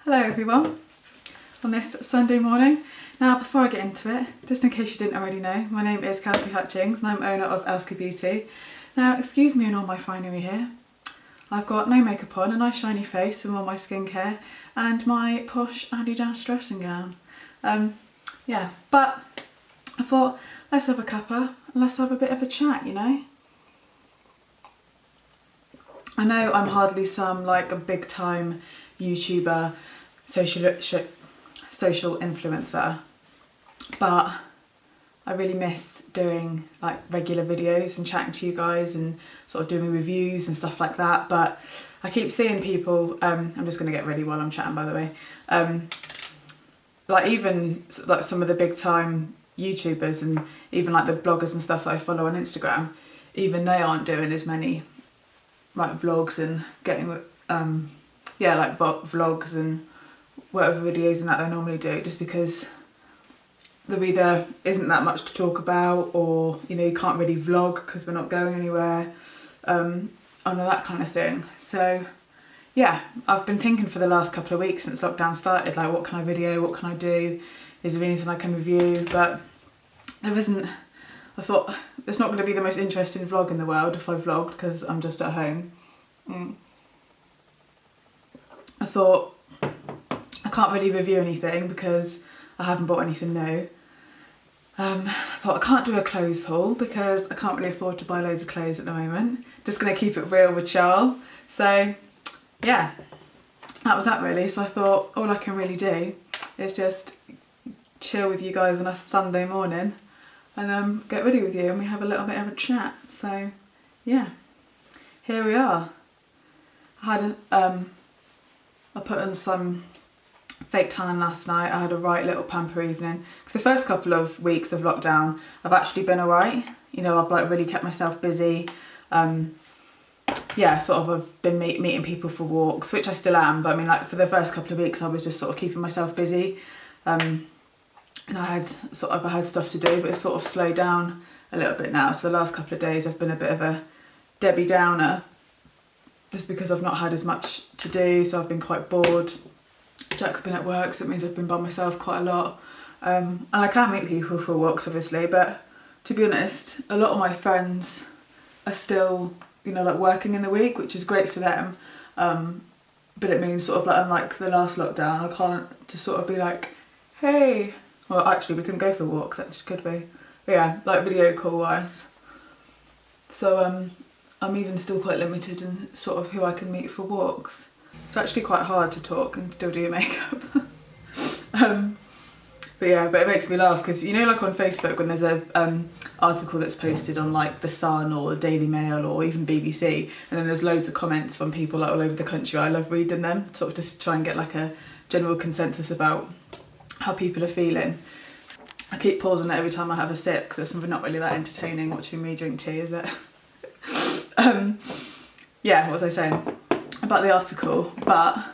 Hello everyone, on this Sunday morning. Now before I get into it, just in case you didn't already know, my name is Kelsey Hutchings and I'm owner of Elska Beauty. Now excuse me and all my finery here. I've got no makeup on, a nice shiny face and all my skincare and my posh Adidas dressing gown. Yeah, but I thought let's have a cuppa and let's have a bit of a chat, you know. I know I'm hardly some like a big time YouTuber, social influencer, but I really miss doing like regular videos and chatting to you guys and sort of doing reviews and stuff like that. But I keep seeing people, I'm just going to get ready while I'm chatting by the way, like even like some of the big time YouTubers and even like the bloggers and stuff that I follow on Instagram, even they aren't doing as many like vlogs and getting yeah, like vlogs and whatever videos and that they normally do, just because there either isn't that much to talk about, or you know, you can't really vlog because we're not going anywhere, and all that kind of thing. So yeah, I've been thinking for the last couple of weeks since lockdown started, like what can I video, what can I do, is there anything I can review? But there isn't. I thought it's not going to be the most interesting vlog in the world if I vlogged because I'm just at home. I thought I can't really review anything because I haven't bought anything new. I thought I can't do a clothes haul because I can't really afford to buy loads of clothes at the moment. Just going to keep it real with Charles. So yeah, that was that really. So I thought all I can really do is just chill with you guys on a Sunday morning and get ready with you and we have a little bit of a chat. So yeah, here we are. I had I put on some fake tan last night. I had a right little pamper evening because the first couple of weeks of lockdown I've actually been alright. You know, I've like really kept myself busy. Yeah, sort of I've been meeting people for walks, which I still am, but I mean like for the first couple of weeks I was just sort of keeping myself busy. And I had stuff to do, but it's sort of slowed down a little bit now. So the last couple of days I've been a bit of a Debbie Downer just because I've not had as much to do, so I've been quite bored. Jack's been at work, so it means I've been by myself quite a lot. And I can meet people for walks obviously, but to be honest, a lot of my friends are still, you know, like working in the week, which is great for them. But it means sort of like, unlike the last lockdown, I can't just sort of be like, hey, well actually we couldn't go for walks, that just could be. But yeah, like video call wise. So I'm even still quite limited in sort of who I can meet for walks. It's actually quite hard to talk and still do your makeup. But yeah, but it makes me laugh because, you know, like on Facebook when there's a article that's posted on like The Sun or the Daily Mail or even BBC, and then there's loads of comments from people like all over the country. I love reading them, sort of just try and get like a general consensus about how people are feeling. I keep pausing it every time I have a sip because there's something not really that entertaining watching me drink tea, is it? Yeah, what was I saying about the article? But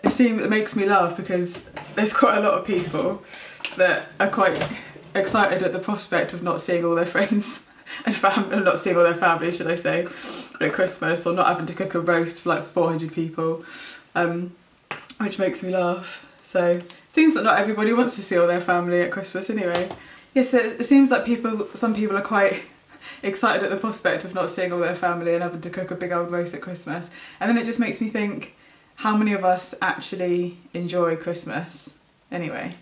it makes me laugh because there's quite a lot of people that are quite excited at the prospect of not seeing all their friends and family, not seeing all their family, should I say, at Christmas, or not having to cook a roast for like 400 people, which makes me laugh. So it seems that not everybody wants to see all their family at Christmas anyway. Yes, yeah, so it seems like some people are quite excited at the prospect of not seeing all their family and having to cook a big old roast at Christmas. And then it just makes me think, how many of us actually enjoy Christmas anyway?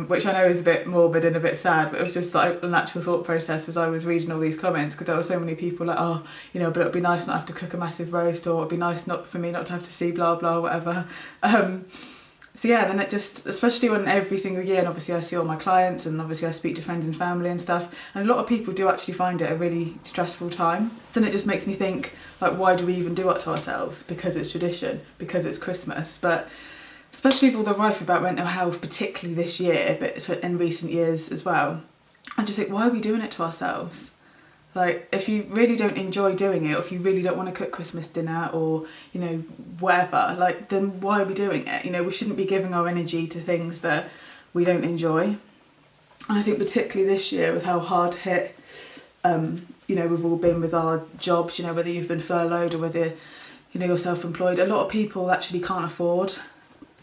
Which I know is a bit morbid and a bit sad, but it was just like a natural thought process as I was reading all these comments, because there were so many people like, oh, you know, but it'd be nice not to have to cook a massive roast, or it'd be nice for me not to have to see blah blah whatever. So yeah, then it just, especially when every single year, and obviously I see all my clients and obviously I speak to friends and family and stuff, and a lot of people do actually find it a really stressful time. So then it just makes me think, like, why do we even do it to ourselves? Because it's tradition, because it's Christmas. But especially with all the rife about mental health, particularly this year, but in recent years as well, I just think, why are we doing it to ourselves? Like, if you really don't enjoy doing it, or if you really don't want to cook Christmas dinner, or, you know, whatever, like, then why are we doing it? You know, we shouldn't be giving our energy to things that we don't enjoy. And I think particularly this year, with how hard hit, you know, we've all been with our jobs, you know, whether you've been furloughed or whether, you know, you're self-employed, a lot of people actually can't afford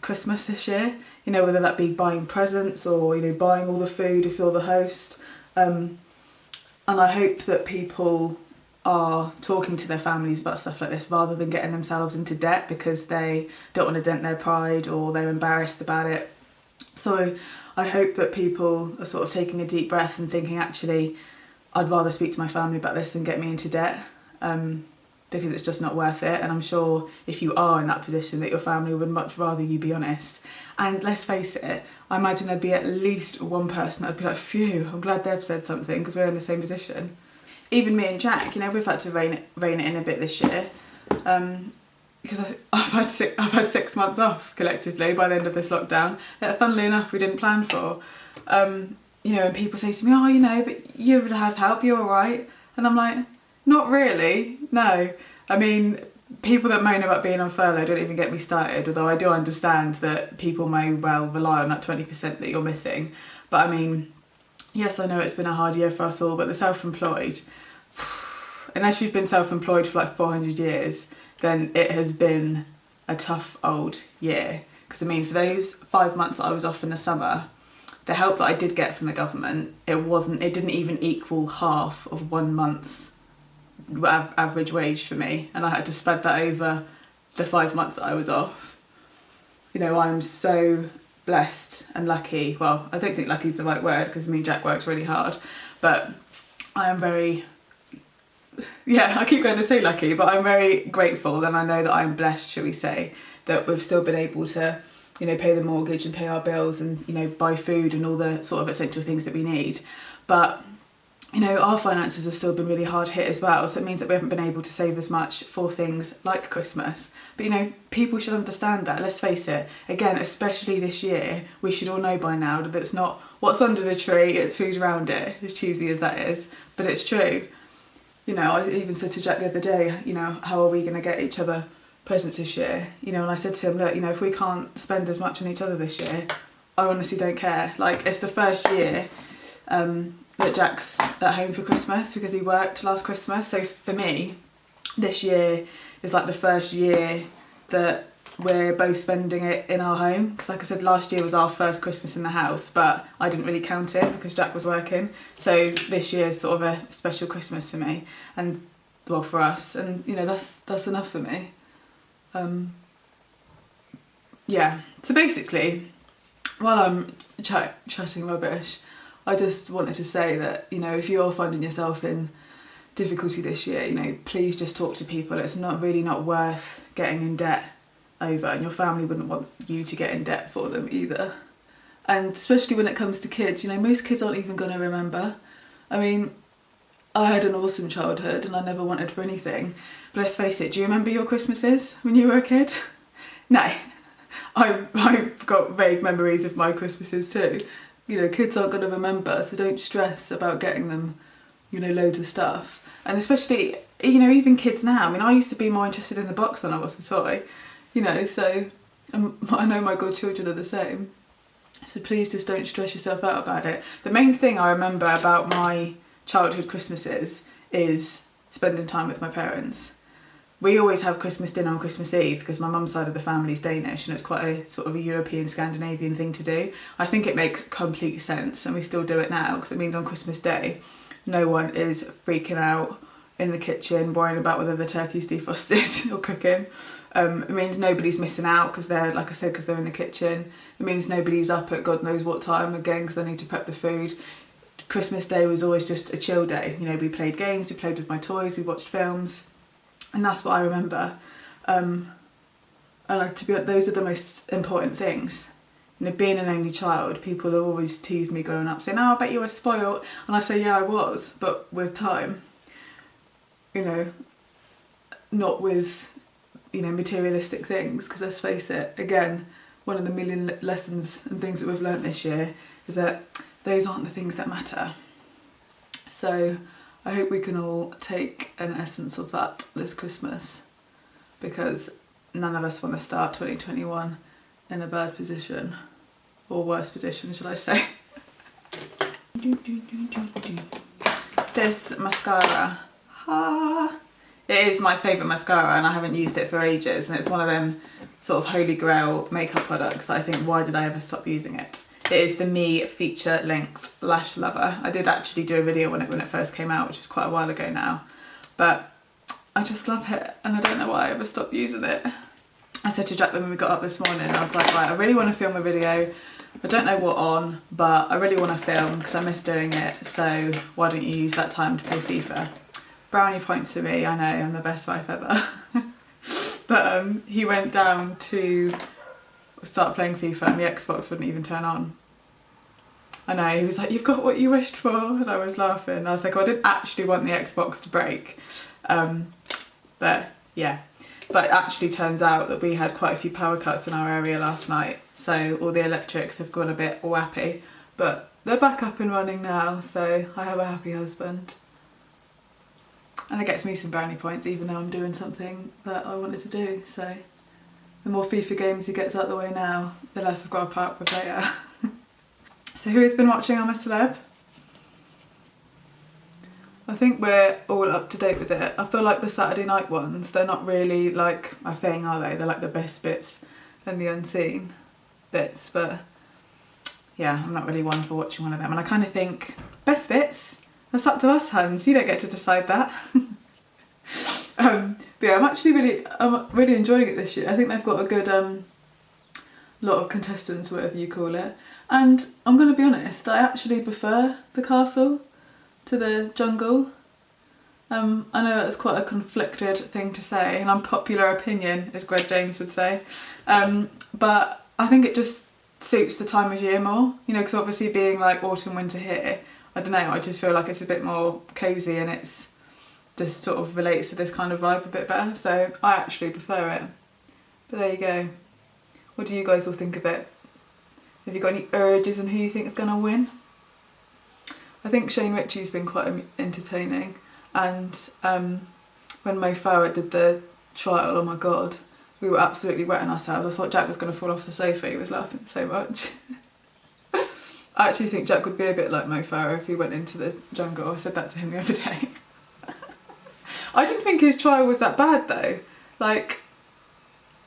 Christmas this year, you know, whether that be buying presents or, you know, buying all the food if you're the host. And I hope that people are talking to their families about stuff like this rather than getting themselves into debt because they don't want to dent their pride or they're embarrassed about it. So I hope that people are sort of taking a deep breath and thinking, actually, I'd rather speak to my family about this than get me into debt, because it's just not worth it. And I'm sure if you are in that position that your family would much rather you be honest. And let's face it, I imagine there'd be at least one person that'd be like, phew, I'm glad they've said something because we're in the same position. Even me and Jack, you know, we've had to rein it in a bit this year, because I've had 6 months off collectively by the end of this lockdown that, funnily enough, we didn't plan for. You know, and people say to me, oh, you know, but you would have help, you're all right. And I'm like, not really, no. I mean, people that moan about being on furlough don't even get me started, although I do understand that people may well rely on that 20% that you're missing. But I mean, yes, I know it's been a hard year for us all, but the self-employed, unless you've been self-employed for like 400 years, then it has been a tough old year. Because I mean, for those 5 months that I was off in the summer, the help that I did get from the government, it didn't even equal half of 1 month's average wage for me. And I had to spread that over the 5 months that I was off. You know, I'm so blessed and lucky. Well, I don't think lucky is the right word because me and Jack works really hard, but I am very, I keep going to say lucky, but I'm very grateful, and I know that I'm blessed, shall we say, that we've still been able to, you know, pay the mortgage and pay our bills and, you know, buy food and all the sort of essential things that we need. But, you know, our finances have still been really hard hit as well, so it means that we haven't been able to save as much for things like Christmas. But, you know, people should understand that, let's face it. Again, especially this year, we should all know by now that it's not what's under the tree, it's who's around it, as cheesy as that is, but it's true. You know, I even said to Jack the other day, you know, how are we going to get each other presents this year? You know, and I said to him, look, you know, if we can't spend as much on each other this year, I honestly don't care. Like, it's the first year that Jack's at home for Christmas because he worked last Christmas. So for me, this year is like the first year that we're both spending it in our home. Because like I said, last year was our first Christmas in the house, but I didn't really count it because Jack was working. So this year is sort of a special Christmas for me and, well, for us. And, you know, that's enough for me. Yeah, so basically, while I'm chatting rubbish, I just wanted to say that, you know, if you're finding yourself in difficulty this year, you know, please just talk to people. It's not worth getting in debt over, and your family wouldn't want you to get in debt for them either. And especially when it comes to kids, you know, most kids aren't even going to remember. I mean, I had an awesome childhood and I never wanted for anything. But let's face it, do you remember your Christmases when you were a kid? No. I've got vague memories of my Christmases too. You know, kids aren't going to remember, so don't stress about getting them, you know, loads of stuff. And especially, you know, even kids now. I mean, I used to be more interested in the box than I was the toy, you know, so I know my godchildren are the same. So please just don't stress yourself out about it. The main thing I remember about my childhood Christmases is spending time with my parents. We always have Christmas dinner on Christmas Eve because my mum's side of the family is Danish and it's quite a sort of a European Scandinavian thing to do. I think it makes complete sense and we still do it now because it means on Christmas Day no one is freaking out in the kitchen worrying about whether the turkey's defrosted or cooking. It means nobody's missing out because they're, like I said, because they're in the kitchen. It means nobody's up at God knows what time again because they need to prep the food. Christmas Day was always just a chill day. You know, we played games, we played with my toys, we watched films. And that's what I remember. And to be honest, those are the most important things. You know, being an only child, people have always teased me growing up, saying, oh, I bet you were spoiled. And I say, yeah, I was, but with time. You know, not with, you know, materialistic things. Because let's face it, again, one of the million lessons and things that we've learnt this year is that those aren't the things that matter. So I hope we can all take an essence of that this Christmas because none of us want to start 2021 in a bad position, or worse position, shall I say. This mascara, it is my favourite mascara and I haven't used it for ages, and it's one of them sort of holy grail makeup products that I think, why did I ever stop using it? It is the Me Feature Length Lash Lover. I did actually do a video on it when it first came out, which is quite a while ago now, but I just love it and I don't know why I ever stopped using it. I said to Jack when we got up this morning, I was like, right, I really want to film a video. I don't know what on, but I really want to film because I miss doing it, so why don't you use that time to play FIFA? Brownie points for me, I know, I'm the best wife ever. But he went down to start playing FIFA and the Xbox wouldn't even turn on. I know, he was like, you've got what you wished for, and I was laughing. I was like, oh, I didn't actually want the Xbox to break. But yeah, but it actually turns out that we had quite a few power cuts in our area last night, so all the electrics have gone a bit wappy, but they're back up and running now, so I have a happy husband. And it gets me some brownie points even though I'm doing something that I wanted to do, so the more FIFA games he gets out of the way now, the less I've got to put up with later. So who has been watching I'm a Celeb? I think we're all up to date with it. I feel like the Saturday night ones, they're not really like a thing, are they? They're like the best bits and the unseen bits, but yeah, I'm not really one for watching one of them. And I kind of think, best bits? That's up to us, Hans. You don't get to decide that. But yeah, I'm really enjoying it this year. I think they've got a good lot of contestants, whatever you call it. And I'm going to be honest, I actually prefer the castle to the jungle. I know that's quite a conflicted thing to say, and unpopular opinion, as Greg James would say. But I think it just suits the time of year more, you know, because obviously being like autumn, winter here, I don't know, I just feel like it's a bit more cosy and it's just sort of relates to this kind of vibe a bit better, so I actually prefer it. But there you go. What do you guys all think of it? Have you got any urges on who you think is going to win? I think Shane Ritchie's been quite entertaining, and when Mo Farah did the trial, oh my god, we were absolutely wetting ourselves. I thought Jack was going to fall off the sofa, he was laughing so much. I actually think Jack would be a bit like Mo Farah if he went into the jungle. I said that to him the other day. I didn't think his trial was that bad though. Like,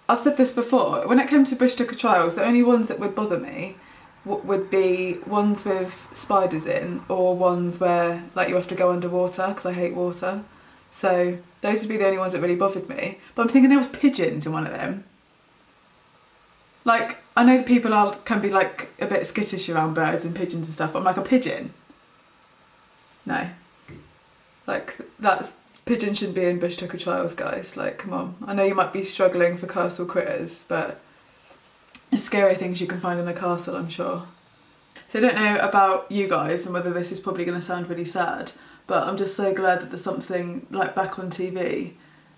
I've said this before, when it came to bush tucker trials, the only ones that would bother me would be ones with spiders in, or ones where like you have to go underwater, because I hate water. So those would be the only ones that really bothered me. But I'm thinking there was pigeons in one of them. Like, I know that people can be like a bit skittish around birds and pigeons and stuff, but I'm like, a pigeon? No. Like, pigeon shouldn't be in bush tucker trials, guys. Like, come on. I know you might be struggling for castle critters, but there's scary things you can find in a castle, I'm sure. So I don't know about you guys and whether this is probably going to sound really sad, but I'm just so glad that there's something like back on TV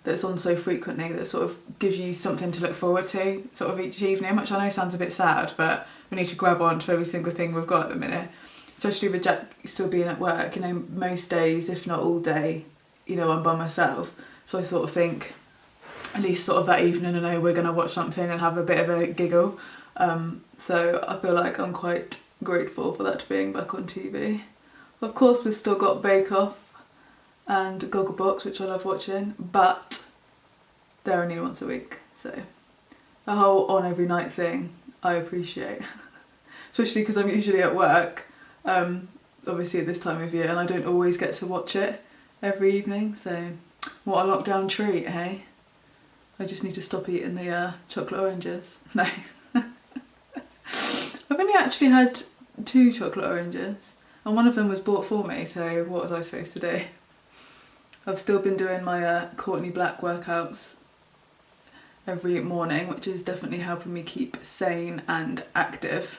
that's on so frequently that sort of gives you something to look forward to sort of each evening, which I know sounds a bit sad, but we need to grab on to every single thing we've got at the minute. Especially with Jack still being at work, you know, most days, if not all day, you know, I'm by myself. So I sort of think, at least sort of that evening, I know we're going to watch something and have a bit of a giggle. So I feel like I'm quite grateful for that being back on TV. Of course, we've still got Bake Off and Gogglebox, which I love watching, but they're only once a week. So the whole on every night thing, I appreciate. Especially because I'm usually at work, obviously at this time of year, and I don't always get to watch it every evening. So what a lockdown treat, hey? I just need to stop eating the chocolate oranges. No. I've only actually had 2 chocolate oranges, and one of them was bought for me, so what was I supposed to do? I've still been doing my Courtney Black workouts every morning, which is definitely helping me keep sane and active,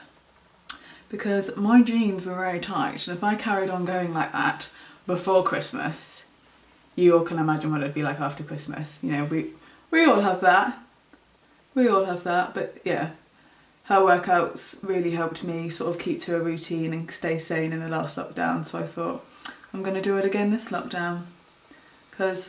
because my jeans were very tight, and if I carried on going like that before Christmas, you all can imagine what it'd be like after Christmas. You know, we all have that. We all have that, but yeah. Her workouts really helped me sort of keep to a routine and stay sane in the last lockdown, so I thought I'm going to do it again this lockdown, because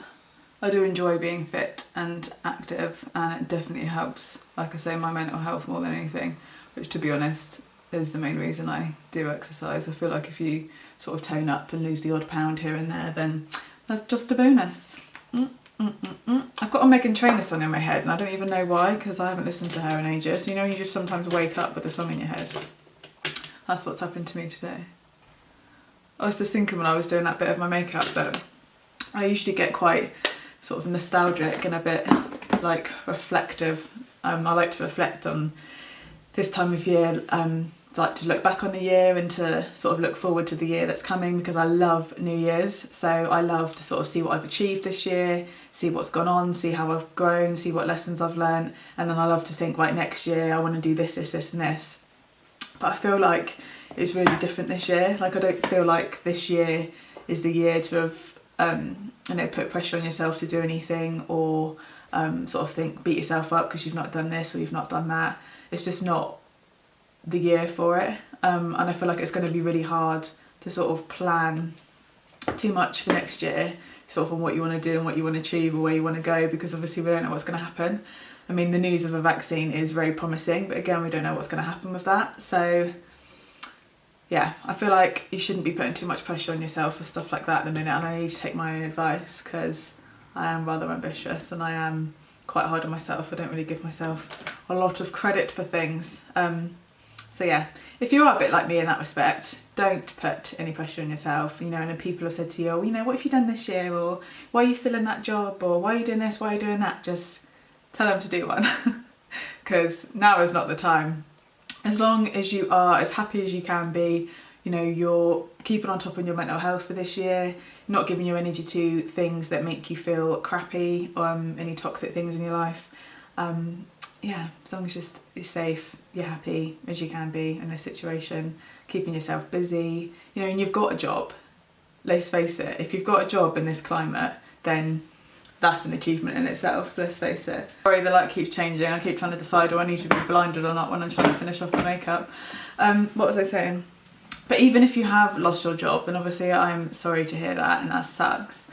I do enjoy being fit and active, and it definitely helps, like I say, my mental health more than anything, which, to be honest, is the main reason I do exercise. I feel like if you sort of tone up and lose the odd pound here and there, then that's just a bonus. I've got a Meghan Trainor song in my head and I don't even know why, because I haven't listened to her in ages. You know, you just sometimes wake up with a song in your head. That's what's happened to me today. I was just thinking when I was doing that bit of my makeup that I usually get quite sort of nostalgic and a bit like reflective. I like to reflect on this time of year. I like to look back on the year and to sort of look forward to the year that's coming, because I love New Year's. So I love to sort of see what I've achieved this year, see what's gone on, see how I've grown, see what lessons I've learned, and then I love to think, right, next year I want to do this, this, this and this. But I feel like it's really different this year. Like I don't feel like this year is the year to have put pressure on yourself to do anything, or sort of beat yourself up because you've not done this or you've not done that. It's just not the year for it, and I feel like it's going to be really hard to sort of plan too much for next year, sort of on what you want to do and what you want to achieve or where you want to go, because obviously we don't know what's going to happen. I mean, the news of a vaccine is very promising, but again, we don't know what's going to happen with that. So yeah, I feel like you shouldn't be putting too much pressure on yourself for stuff like that at the minute, and I need to take my own advice because I am rather ambitious and I am quite hard on myself. I don't really give myself a lot of credit for things. So yeah, if you are a bit like me in that respect, don't put any pressure on yourself, you know, and then people have said to you, oh, you know, what have you done this year? Or why are you still in that job? Or why are you doing this? Why are you doing that? Just tell them to do one, because now is not the time. As long as you are as happy as you can be, you know, you're keeping on top of your mental health for this year, not giving your energy to things that make you feel crappy, any toxic things in your life. Yeah, as long as you're safe, you're happy as you can be in this situation, keeping yourself busy, you know, and you've got a job. Let's face it, if you've got a job in this climate, then that's an achievement in itself, let's face it. Sorry, the light keeps changing. I keep trying to decide, do I need to be blinded or not when I'm trying to finish off my makeup. What was I saying? But even if you have lost your job, then obviously I'm sorry to hear that and that sucks.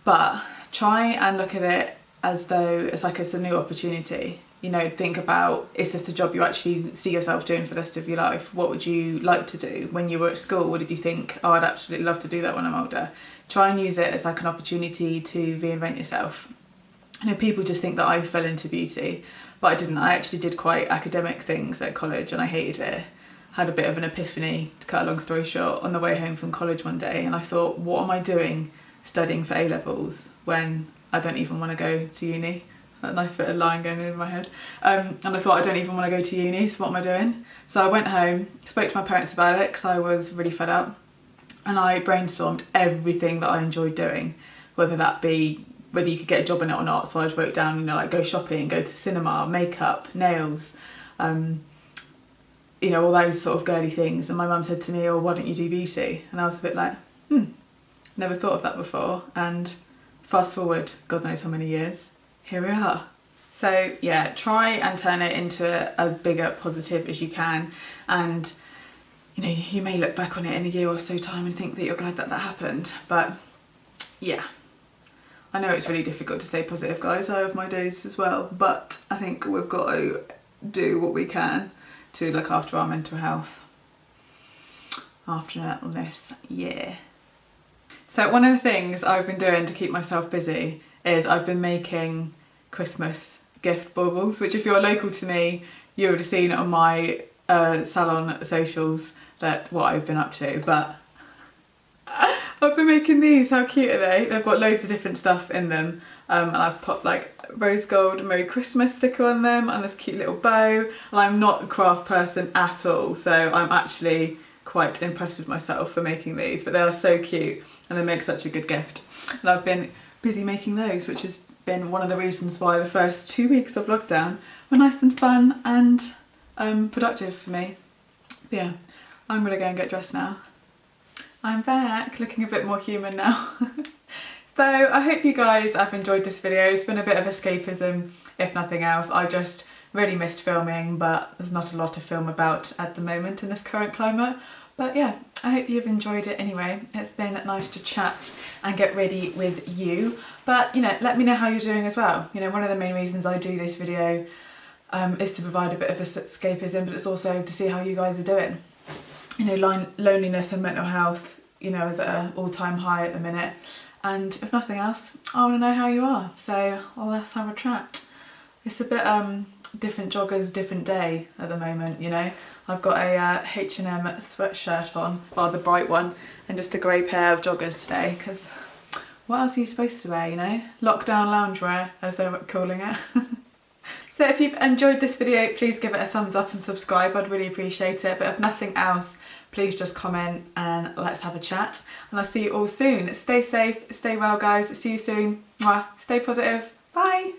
But try and look at it as though it's like it's a new opportunity. You know, think about, is this the job you actually see yourself doing for the rest of your life? What would you like to do? When you were at school, what did you think, oh, I'd absolutely love to do that when I'm older? Try and use it as like an opportunity to reinvent yourself. I know people just think that I fell into beauty, but I didn't. I actually did quite academic things at college and I hated it. Had a bit of an epiphany, to cut a long story short, on the way home from college one day, and I thought, what am I doing studying for A-levels when I don't even want to go to uni? That nice bit of line going in my head. And I thought, I don't even want to go to uni, so what am I doing? So I went home, spoke to my parents about it because I was really fed up, and I brainstormed everything that I enjoyed doing, whether you could get a job in it or not. So I just wrote down, you know, like go shopping, go to the cinema, makeup, nails, you know, all those sort of girly things. And my mum said to me, oh, why don't you do beauty? And I was a bit like, never thought of that before. And fast forward, God knows how many years, here we are. So yeah, try and turn it into a bigger positive as you can. And you know, you may look back on it in a year or so time and think that you're glad that that happened. But yeah, I know it's really difficult to stay positive, guys. I have my days as well, but I think we've got to do what we can to look after our mental health after this year. So one of the things I've been doing to keep myself busy is I've been making Christmas gift baubles, which if you're local to me, you would have seen on my salon socials that what I've been up to. But I've been making these. How cute are they? They've got loads of different stuff in them, and I've put like rose gold Merry Christmas sticker on them and this cute little bow. And I'm not a craft person at all, so I'm actually quite impressed with myself for making these, but they are so cute and they make such a good gift. And I've been busy making those, which has been one of the reasons why the first 2 weeks of lockdown were nice and fun and productive for me. But yeah, I'm gonna go and get dressed now. I'm back, looking a bit more human now. So I hope you guys have enjoyed this video. It's been a bit of escapism, if nothing else. I just really missed filming, but there's not a lot to film about at the moment in this current climate. But yeah, I hope you've enjoyed it anyway. It's been nice to chat and get ready with you. But you know, let me know how you're doing as well. You know, one of the main reasons I do this video is to provide a bit of escapism, but it's also to see how you guys are doing. You know, loneliness and mental health, you know, is at an all-time high at the minute. and if nothing else, I want to know how you are, so well, let's have a chat. It's a bit different joggers, different day at the moment, you know. I've got a H&M sweatshirt on, well, the bright one, and just a grey pair of joggers today, because what else are you supposed to wear, you know? Lockdown loungewear, as they're calling it. So if you've enjoyed this video, please give it a thumbs up and subscribe. I'd really appreciate it. But if nothing else, please just comment and let's have a chat. And I'll see you all soon. Stay safe, stay well, guys. See you soon. Mwah. Stay positive. Bye.